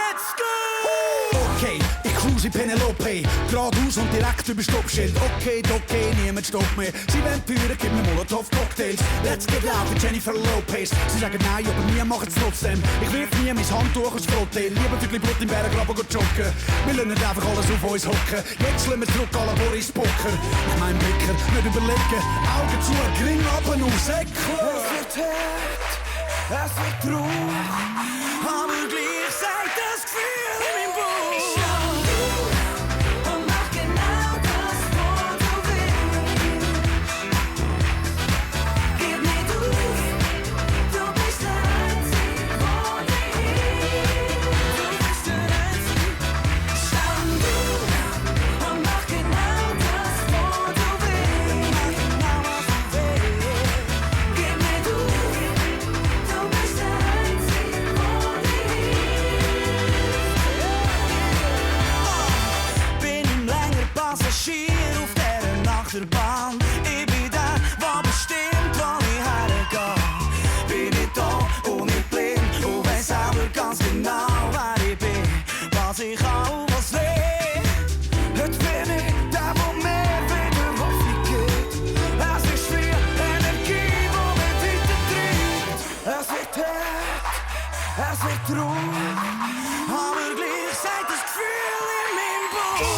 let's go! Okay, ich cruise Penelope, geradeaus und direkt über Stoppschild. Okay, niemand stoppt mehr. Sie wollen führen, gib mir Molotov-Cocktails. Let's get out with Jennifer Lopez. Sie sagen nein, aber wir machen's trotzdem. Ich wirf nie mein Handtuch aufs Frottel. Lieber für Blut im Berggraben joggen. Wir lassen nicht einfach alles auf uns hocken. Jetzt lassen wir zurück alle Boris Poker. Ich mein Blicker, nicht überlegen. Augen zu, Gring ab und aus. Es wird hart, es wird traurig. Aber gleich sagt das Gefühl in meinem Bauch. Auf dieser Achterbahn. Ich bin der, der bestimmt, wo ich hergehe. Bin ich da und nicht blind und weiss selber ganz genau, wer ich bin, was ich auch was will. Heute bin ich der, der mir wieder Hoffnung gibt. Es ist viel Energie, die mich weitertreibt. Es wird hart, es wird traurig, aber gleich sagt das Gefühl in meinem Bauch.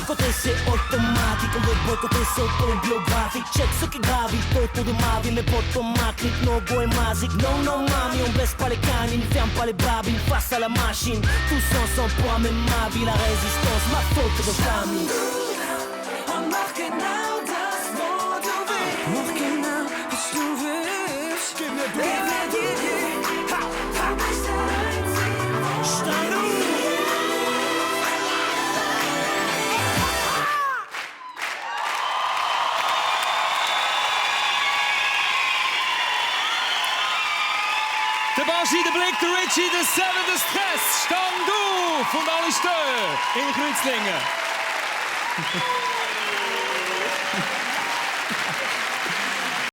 Côté c'est automatique, on veut boycotter c'est autobiographique. Check ce qui gravite autour de ma vie, mes potes ma clique, no go et magique. Non, non mami, on baisse pas les canines, ferme pas les babines face à la machine. Tous ensemble pour amener ma vie, la résistance, ma faute de famille. Und mach genau das, wo du willst. Mach genau, was du willst. Gib mir du. Ha, ha. Stand auf. Der Baschi, der Blick, der Richie, der Seven, der Stress. Stand auf und alle stehen in Kreuzlingen.